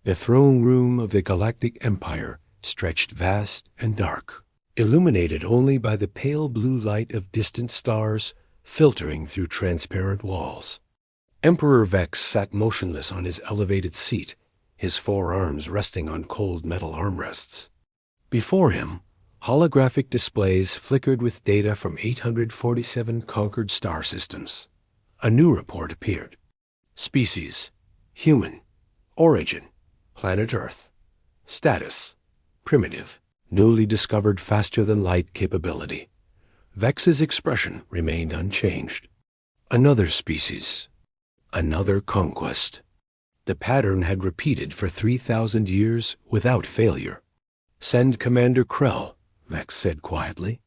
The throne room of the Galactic Empire stretched vast and dark, illuminated only by the pale blue light of distant stars filtering through transparent walls. Emperor Vex sat motionless on his elevated seat, his forearms resting on cold metal armrests. Before him, holographic displays flickered with data from 847 conquered star systems. A new report appeared. Species: human. Origin: planet Earth. Status: primitive. Newly discovered faster-than-light capability. Vex's expression remained unchanged. Another species. Another conquest. The pattern had repeated for 3,000 years without failure. "Send Commander Krell," Vex said quietly.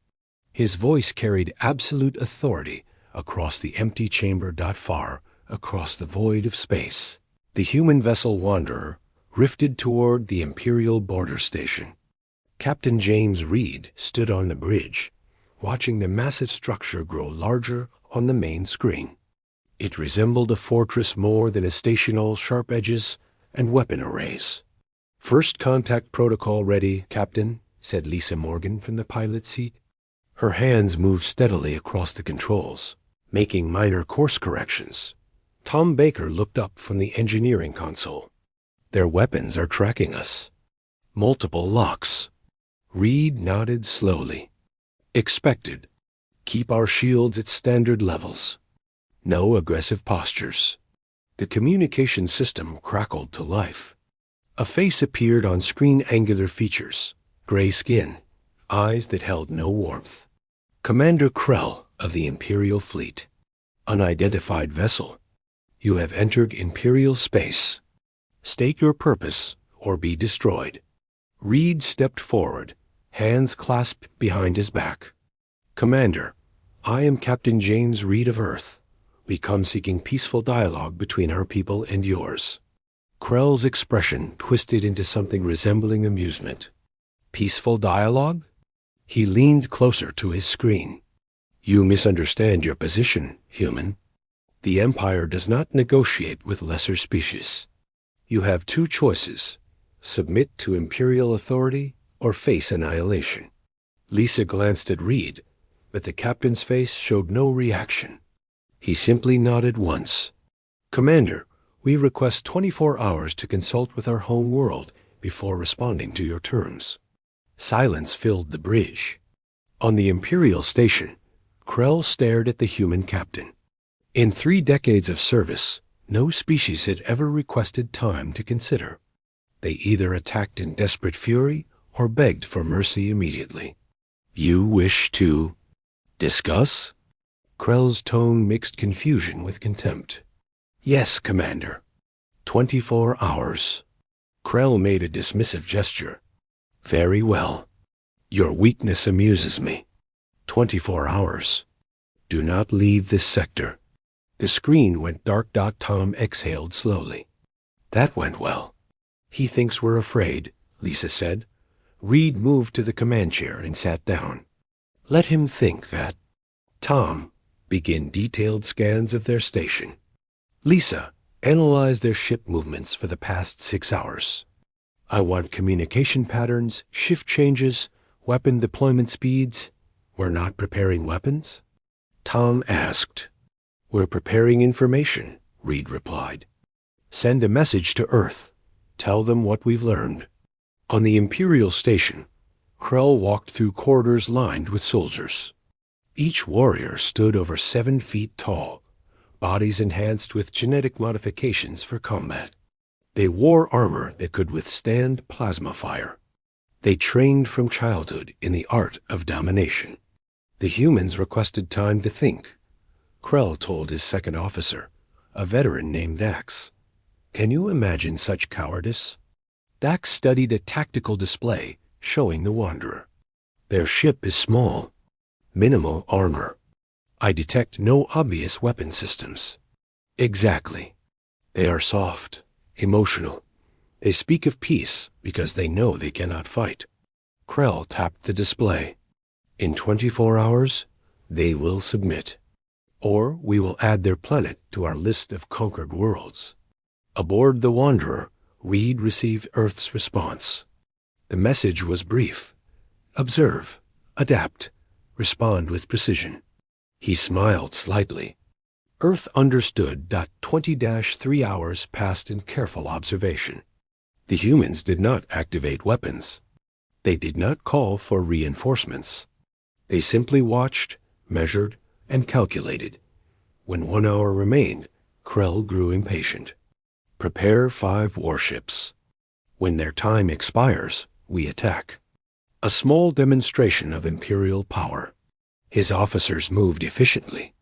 His voice carried absolute authority across the empty chamber. Far across the void of space, the human vessel Wanderer drifted toward the Imperial border station. Captain James Reed stood on the bridge, watching the massive structure grow larger on the main screen. It resembled a fortress more than a station, all sharp edges and weapon arrays. "First contact protocol ready, Captain," said Lisa Morgan from the pilot's seat. Her hands moved steadily across the controls, making minor course corrections. Tom Baker looked up from the engineering console. "Their weapons are tracking us. Multiple locks." Reed nodded slowly. "Expected. Keep our shields at standard levels. No aggressive postures." The communication system crackled to life. A face appeared on screen. Angular features, gray skin, eyes that held no warmth. "Commander Krell of the Imperial Fleet. Unidentified vessel. You have entered Imperial space. State your purpose or be destroyed." Reed stepped forward, hands clasped behind his back. "Commander, I am Captain James Reed of Earth. We come seeking peaceful dialogue between our people and yours." Krell's expression twisted into something resembling amusement. "Peaceful dialogue?" He leaned closer to his screen. "You misunderstand your position, human. The Empire does not negotiate with lesser species. You have two choices: submit to Imperial authority or face annihilation." Lisa glanced at Reed, but the captain's face showed no reaction. He simply nodded once. "Commander, we request 24 hours to consult with our home world before responding to your terms." Silence filled the bridge. On the Imperial station, Krell stared at the human captain. In 3 decades of service, no species had ever requested time to consider. They either attacked in desperate fury or begged for mercy immediately. "You wish to discuss?" Krell's tone mixed confusion with contempt. "Yes, Commander. 24 hours. Krell made a dismissive gesture. "Very well. Your weakness amuses me. 24 hours. Do not leave this sector." The screen went dark. Tom exhaled slowly. "That went well." "He thinks we're afraid," Lisa said. Reed moved to the command chair and sat down. "Let him think that." "Tom, begin detailed scans of their station." "Lisa, analyze their ship movements for the past 6 hours. I want communication patterns, shift changes, weapon deployment speeds." "We're not preparing weapons?" Tom asked. "We're preparing information," Reed replied. "Send a message to Earth. Tell them what we've learned." On the Imperial station, Krell walked through corridors lined with soldiers. Each warrior stood over 7 feet tall, bodies enhanced with genetic modifications for combat. They wore armor that could withstand plasma fire. They trained from childhood in the art of domination. The humans requested time to think. Krell told his second officer, a veteran named Dax. "Can you imagine such cowardice?" Dax studied a tactical display showing the Wanderer. "Their ship is small. Minimal armor. I detect no obvious weapon systems." "Exactly. They are soft, emotional. They speak of peace because they know they cannot fight." Krell tapped the display. "In 24 hours, they will submit. Or we will add their planet to our list of conquered worlds." Aboard the Wanderer, Reed received Earth's response. The message was brief. Observe, adapt, respond with precision. He smiled slightly. Earth understood that 20-3 hours passed in careful observation. The humans did not activate weapons. They did not call for reinforcements. They simply watched, measured, and calculated. When 1 hour remained, Krell grew impatient. Prepare 5 warships. When their time expires, we attack. A small demonstration of Imperial power. His officers moved efficiently.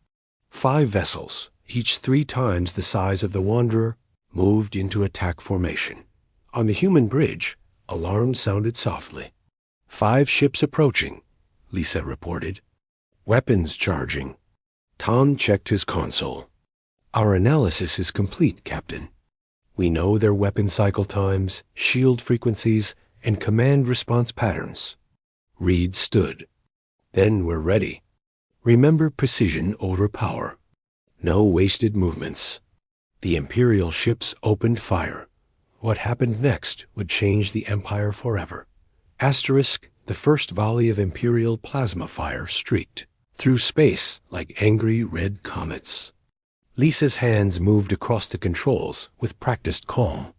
5 vessels, each 3 times the size of the Wanderer, moved into attack formation. On the human bridge, alarms sounded softly. 5 ships approaching, Lisa reported. Weapons charging. Tom checked his console. Our analysis is complete, Captain. We know their weapon cycle times, shield frequencies, and command response patterns. Reed stood. Then we're ready. Remember precision over power. No wasted movements. The Imperial ships opened fire. What happened next would change the Empire forever. Asterisk, the first volley of Imperial plasma fire streaked through space like angry red comets. Lisa's hands moved across the controls with practiced calm,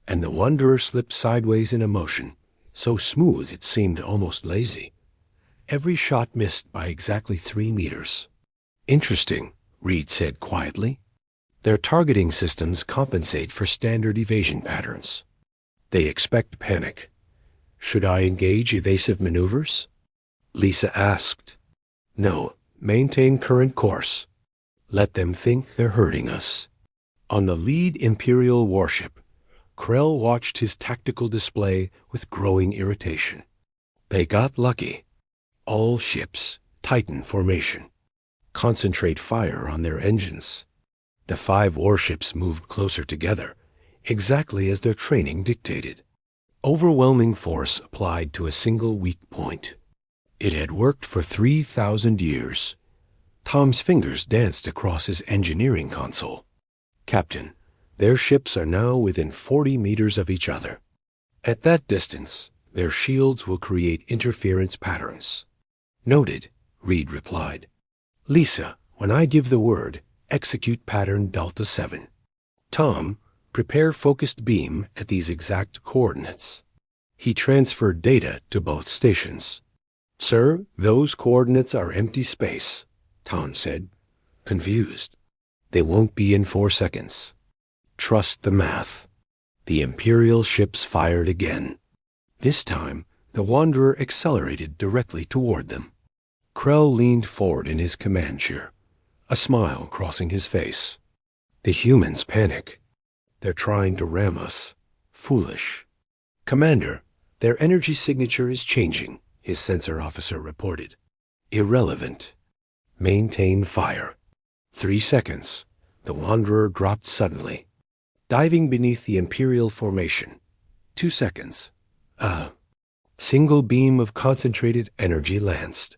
and the Wanderer slipped sideways in a motion, so smooth it seemed almost lazy. Every shot missed by exactly 3 meters. Interesting, Reed said quietly. Their targeting systems compensate for standard evasion patterns. They expect panic. Should I engage evasive maneuvers? Lisa asked. No, maintain current course. Let them think they're hurting us. On the lead Imperial warship, Krell watched his tactical display with growing irritation. They got lucky. All ships, Titan formation. Concentrate fire on their engines. The 5 warships moved closer together, exactly as their training dictated. Overwhelming force applied to a single weak point. It had worked for 3,000 years. Tom's fingers danced across his engineering console. Captain, their ships are now within 40 meters of each other. At that distance, their shields will create interference patterns. Noted, Reed replied. Lisa, when I give the word, execute pattern Delta 7. Tom, prepare focused beam at these exact coordinates. He transferred data to both stations. Sir, those coordinates are empty space, Tom said, confused. They won't be in 4 seconds. Trust the math. The Imperial ships fired again. This time, the Wanderer accelerated directly toward them. Krell leaned forward in his command chair, a smile crossing his face. The humans panic. They're trying to ram us. Foolish. Commander, their energy signature is changing, his sensor officer reported. Irrelevant. Maintain fire. 3 seconds. The Wanderer dropped suddenly, diving beneath the Imperial formation. 2 seconds. Single beam of concentrated energy lanced.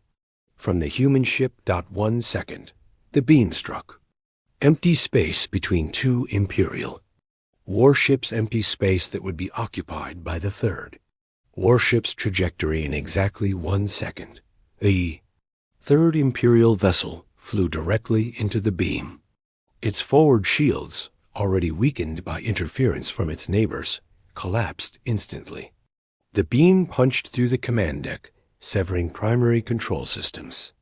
From the human ship. 1 second. The beam struck. Empty space between 2 Imperial. Warship's empty space that would be occupied by the 3rd. Warship's trajectory in exactly 1 second. The 3rd Imperial vessel flew directly into the beam. Its forward shields, already weakened by interference from its neighbors, collapsed instantly. The beam punched through the command deck, severing primary control systems.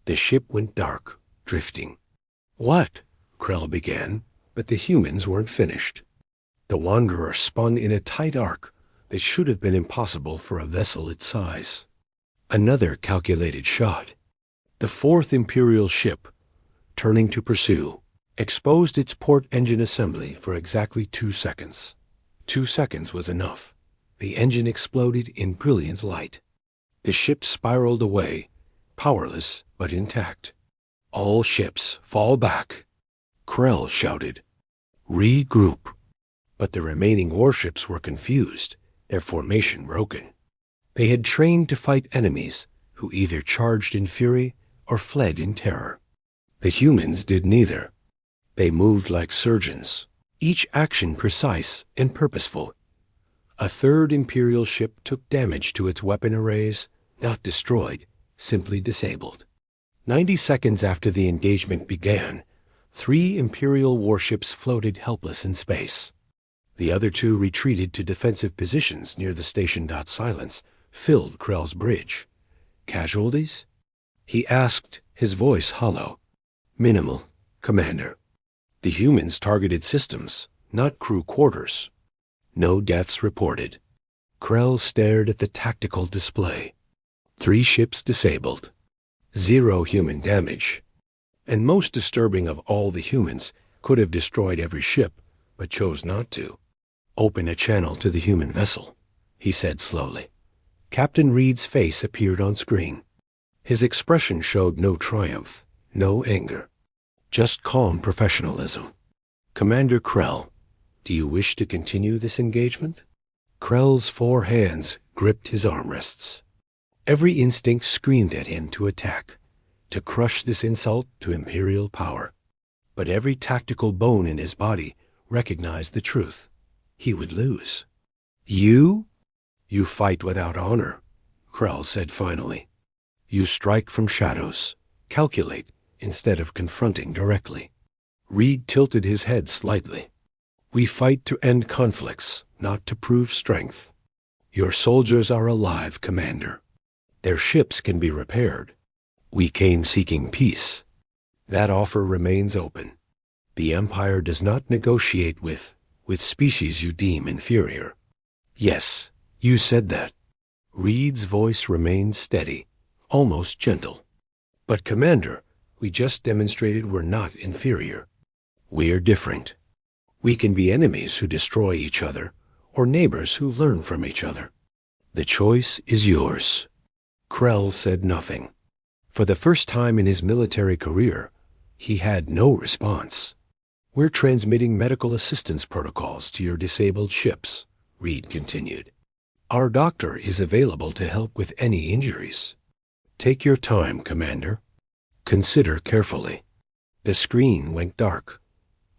The ship went dark, drifting. What? Krell began, but the humans weren't finished. The Wanderer spun in a tight arc that should have been impossible for a vessel its size. Another calculated shot. The 4th Imperial ship, turning to pursue, exposed its port engine assembly for exactly 2 seconds. 2 seconds was enough. The engine exploded in brilliant light. The ship spiraled away, powerless but intact. All ships, fall back. Krell shouted. Regroup. But the remaining warships were confused, their formation broken. They had trained to fight enemies who either charged in fury or fled in terror. The humans did neither. They moved like surgeons, each action precise and purposeful. A third Imperial ship took damage to its weapon arrays, not destroyed, simply disabled. 90 seconds after the engagement began, 3 Imperial warships floated helpless in space. The other 2 retreated to defensive positions near the station. Silence filled Krell's bridge. Casualties? He asked, his voice hollow. Minimal, Commander. The humans targeted systems, not crew quarters. No deaths reported. Krell stared at the tactical display. 3 ships disabled. 0 human damage. And most disturbing of all, the humans could have destroyed every ship, but chose not to. Open a channel to the human vessel, he said slowly. Captain Reed's face appeared on screen. His expression showed no triumph, no anger, just calm professionalism. Commander Krell, do you wish to continue this engagement? Krell's 4 hands gripped his armrests. Every instinct screamed at him to attack, to crush this insult to Imperial power. But every tactical bone in his body recognized the truth. He would lose. You? You fight without honor, Krell said finally. You strike from shadows, calculate instead of confronting directly. Reed tilted his head slightly. We fight to end conflicts, not to prove strength. Your soldiers are alive, Commander. Their ships can be repaired. We came seeking peace. That offer remains open. The Empire does not negotiate with species you deem inferior. Yes, you said that. Reed's voice remained steady, almost gentle. But Commander, we just demonstrated we're not inferior. We're different. We can be enemies who destroy each other, or neighbors who learn from each other. The choice is yours. Krell said nothing. For the first time in his military career, he had no response. We're transmitting medical assistance protocols to your disabled ships, Reed continued. Our doctor is available to help with any injuries. Take your time, Commander. Consider carefully. The screen went dark.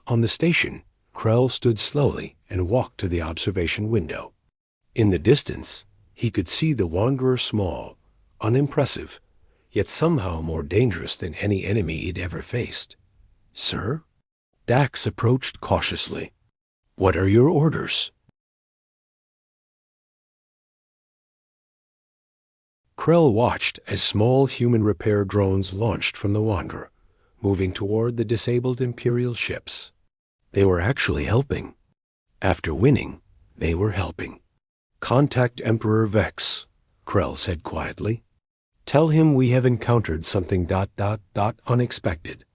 On the station, Krell stood slowly and walked to the observation window. In the distance, he could see the Wanderer small, unimpressive, yet somehow more dangerous than any enemy he'd ever faced. Sir? Dax approached cautiously. What are your orders? Krell watched as small human repair drones launched from the Wanderer, moving toward the disabled Imperial ships. They were actually helping. After winning, they were helping. Contact Emperor Vex, Krell said quietly. Tell him we have encountered something ... unexpected.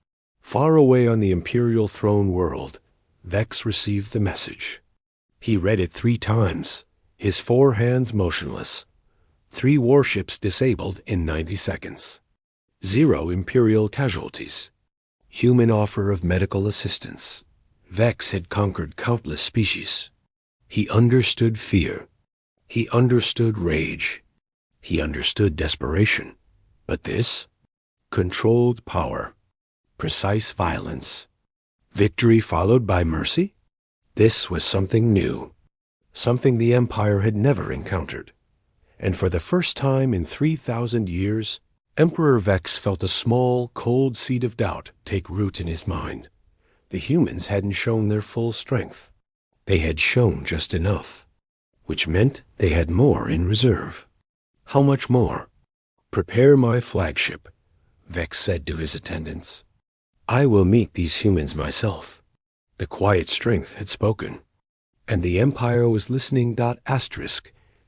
Far away on the Imperial throne world, Vex received the message. He read it 3 times, his 4 hands motionless. 3 warships disabled in 90 seconds. 0 Imperial casualties. Human offer of medical assistance. Vex had conquered countless species. He understood fear. He understood rage. He understood desperation. But this? Controlled power. Precise violence. Victory followed by mercy? This was something new. Something the Empire had never encountered. And for the first time in 3,000 years, Emperor Vex felt a small, cold seed of doubt take root in his mind. The humans hadn't shown their full strength. They had shown just enough, which meant they had more in reserve. How much more? Prepare my flagship, Vex said to his attendants. I will meet these humans myself. The quiet strength had spoken, and the Empire was listening.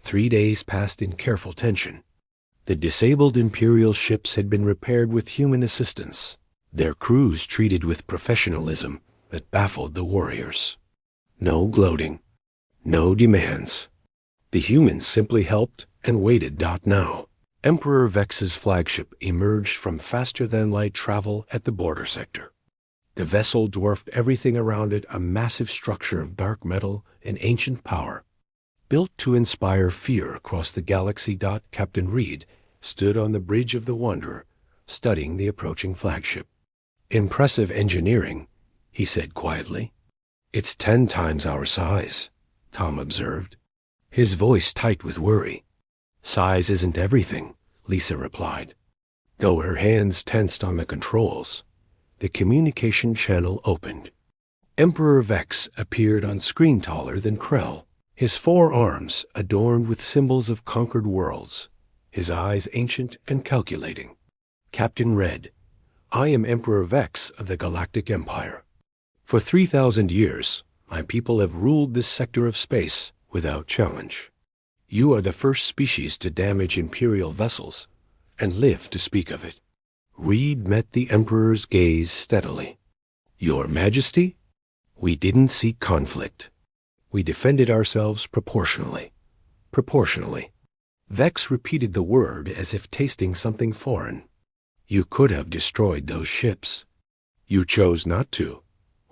3 days passed in careful tension. The disabled Imperial ships had been repaired with human assistance, their crews treated with professionalism that baffled the warriors. No gloating, no demands. The humans simply helped and waited. Now, Emperor Vex's flagship emerged from faster-than-light travel at the border sector. The vessel dwarfed everything around it, a massive structure of dark metal and ancient power. Built to inspire fear across the galaxy. Captain Reed stood on the bridge of the Wanderer, studying the approaching flagship. Impressive engineering, he said quietly. It's 10 times our size, Tom observed, his voice tight with worry. Size isn't everything, Lisa replied. Though her hands tensed on the controls, the communication channel opened. Emperor Vex appeared on screen taller than Krell, his 4 arms adorned with symbols of conquered worlds, his eyes ancient and calculating. Captain read, I am Emperor Vex of the Galactic Empire. For 3,000 years, my people have ruled this sector of space without challenge. You are the first species to damage Imperial vessels and live to speak of it. Reed met the Emperor's gaze steadily. Your Majesty, we didn't seek conflict. We defended ourselves proportionally. Proportionally. Vex repeated the word as if tasting something foreign. You could have destroyed those ships. You chose not to.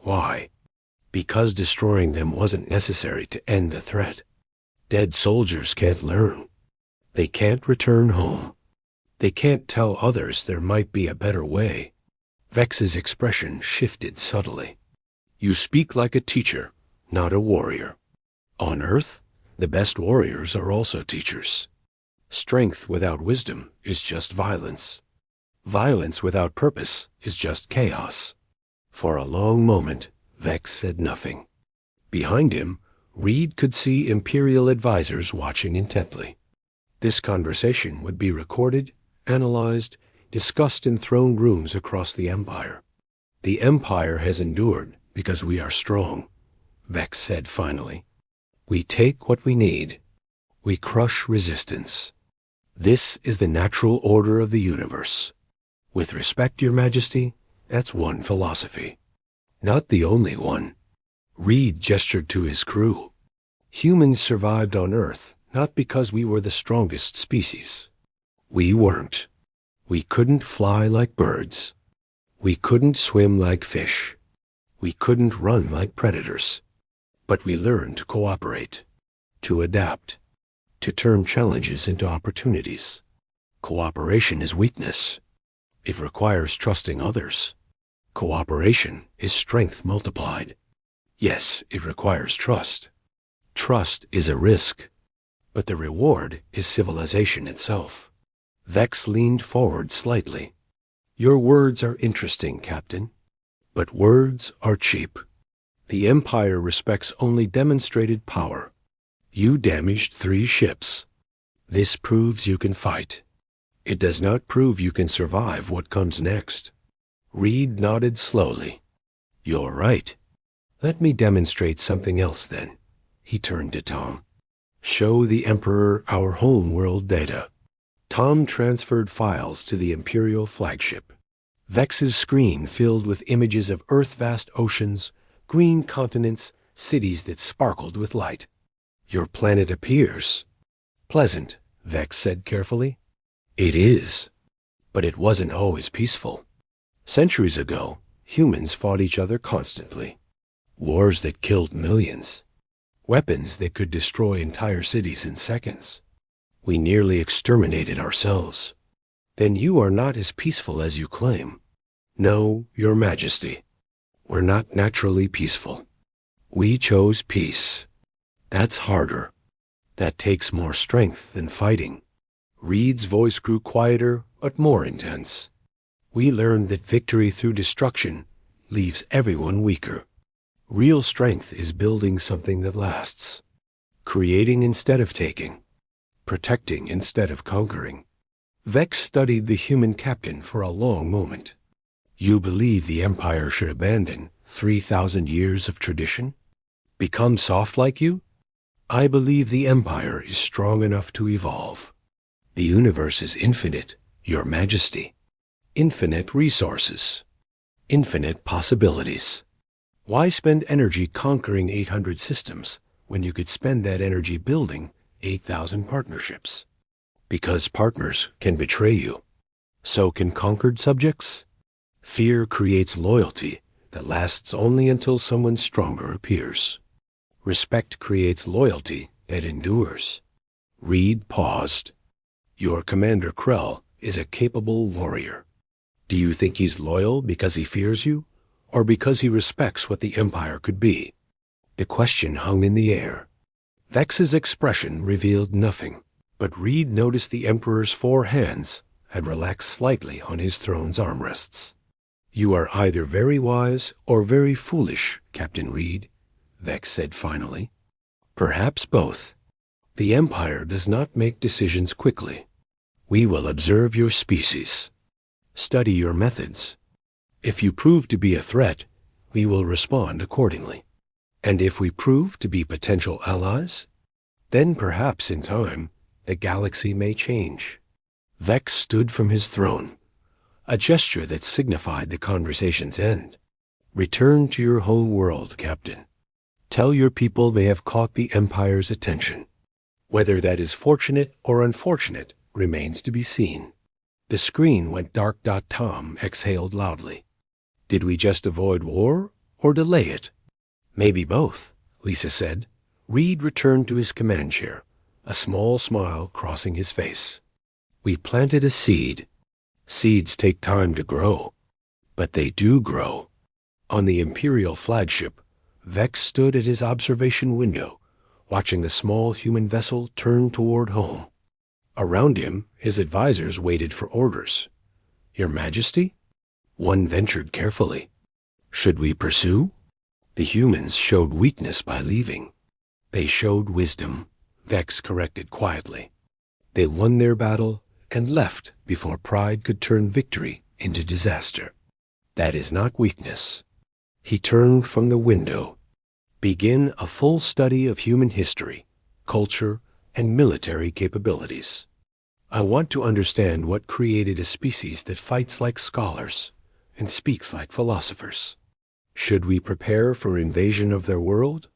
Why? Because destroying them wasn't necessary to end the threat. Dead soldiers can't learn. They can't return home. They can't tell others there might be a better way. Vex's expression shifted subtly. You speak like a teacher, not a warrior. On Earth, the best warriors are also teachers. Strength without wisdom is just violence. Violence without purpose is just chaos. For a long moment, Vex said nothing. Behind him, Reed could see Imperial advisors watching intently. This conversation would be recorded, analyzed, discussed in throne rooms across the Empire. The Empire has endured because we are strong, Vex said finally. We take what we need. We crush resistance. This is the natural order of the universe. With respect, Your Majesty, that's one philosophy. Not the only one. Reed gestured to his crew. Humans survived on Earth not because we were the strongest species. We weren't. We couldn't fly like birds. We couldn't swim like fish. We couldn't run like predators. But we learned to cooperate, to adapt, to turn challenges into opportunities. Cooperation is weakness. It requires trusting others. Cooperation is strength multiplied. Yes, it requires trust. Trust is a risk, but the reward is civilization itself. Vex leaned forward slightly. Your words are interesting, Captain, but words are cheap. The Empire respects only demonstrated power. You damaged 3 ships. This proves you can fight. It does not prove you can survive what comes next. Reed nodded slowly. You're right. Let me demonstrate something else then. He turned to Tom. Show the Emperor our home-world data. Tom transferred files to the Imperial flagship. Vex's screen filled with images of Earth-vast oceans, green continents, cities that sparkled with light. Your planet appears pleasant, Vex said carefully. It is, but it wasn't always peaceful. Centuries ago, humans fought each other constantly. Wars that killed millions. Weapons that could destroy entire cities in seconds. We nearly exterminated ourselves. Then you are not as peaceful as you claim. No, Your Majesty. We're not naturally peaceful. We chose peace. That's harder. That takes more strength than fighting. Reed's voice grew quieter but more intense. We learned that victory through destruction leaves everyone weaker. Real strength is building something that lasts. Creating instead of taking. Protecting instead of conquering. Vex studied the human captain for a long moment. You believe the Empire should abandon 3,000 years of tradition? Become soft like you? I believe the Empire is strong enough to evolve. The universe is infinite, Your Majesty. Infinite resources. Infinite possibilities. Why spend energy conquering 800 systems when you could spend that energy building 8,000 partnerships? Because partners can betray you. So can conquered subjects. Fear creates loyalty that lasts only until someone stronger appears. Respect creates loyalty that endures. Reed paused. Your Commander Krell is a capable warrior. Do you think he's loyal because he fears you, or because he respects what the Empire could be? The question hung in the air. Vex's expression revealed nothing, but Reed noticed the Emperor's 4 hands had relaxed slightly on his throne's armrests. "You are either very wise or very foolish, Captain Reed," Vex said finally. "Perhaps both. The Empire does not make decisions quickly. We will observe your species, study your methods. If you prove to be a threat, we will respond accordingly. And if we prove to be potential allies, then perhaps in time the galaxy may change." Vex stood from his throne, a gesture that signified the conversation's end. "Return to your home world, Captain. Tell your people they have caught the Empire's attention. Whether that is fortunate or unfortunate remains to be seen." The screen went dark. Tom exhaled loudly. "Did we just avoid war or delay it?" "Maybe both," Lisa said. Reed returned to his command chair, a small smile crossing his face. "We planted a seed. Seeds take time to grow, but they do grow." On the Imperial flagship, Vex stood at his observation window, watching the small human vessel turn toward home. Around him, his advisors waited for orders. "Your Majesty?" One ventured carefully. "Should we pursue?" "The humans showed weakness by leaving." "They showed wisdom," Vex corrected quietly. "They won their battle and left before pride could turn victory into disaster. That is not weakness." He turned from the window. "Begin a full study of human history, culture, and military capabilities. I want to understand what created a species that fights like scholars and speaks like philosophers. Should we prepare for invasion of their world?"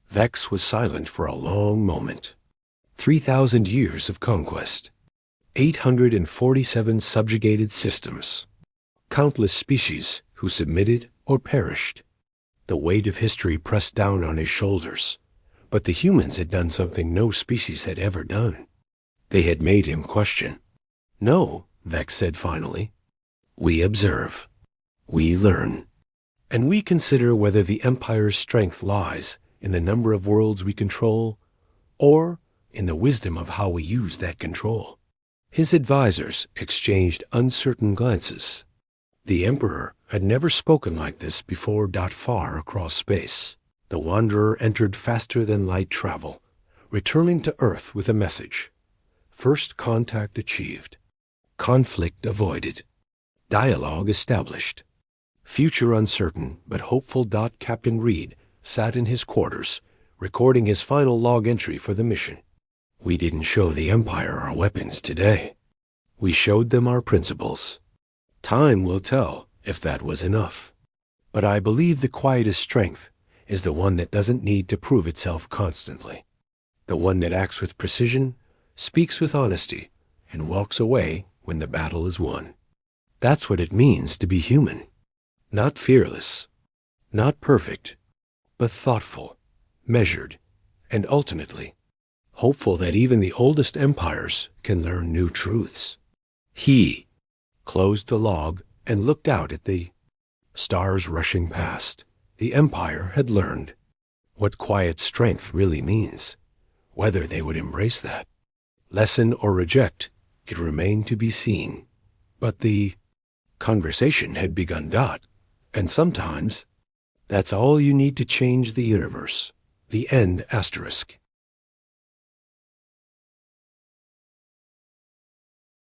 Vex was silent for a long moment. 3,000 years of conquest, 847 subjugated systems, countless species who submitted or perished. The weight of history pressed down on his shoulders, but the humans had done something no species had ever done. They had made him question. "No," Vex said finally. "We observe. We learn. And we consider whether the Empire's strength lies in the number of worlds we control or in the wisdom of how we use that control." His advisors exchanged uncertain glances. The Emperor had never spoken like this before. Far across space, the Wanderer entered faster than light travel, returning to Earth with a message. First contact achieved. Conflict avoided. Dialogue established. Future uncertain, but hopeful. Captain Reed sat in his quarters, recording his final log entry for the mission. "We didn't show the Empire our weapons today. We showed them our principles. Time will tell if that was enough. But I believe the quietest strength is the one that doesn't need to prove itself constantly. The one that acts with precision, speaks with honesty, and walks away when the battle is won. That's what it means to be human. Not fearless, not perfect, but thoughtful, measured, and ultimately hopeful that even the oldest empires can learn new truths." He closed the log and looked out at the stars rushing past. The Empire had learned what quiet strength really means. Whether they would embrace that lesson or reject it remained to be seen. But the conversation had begun. And sometimes that's all you need to change the universe. The end. Asterisk.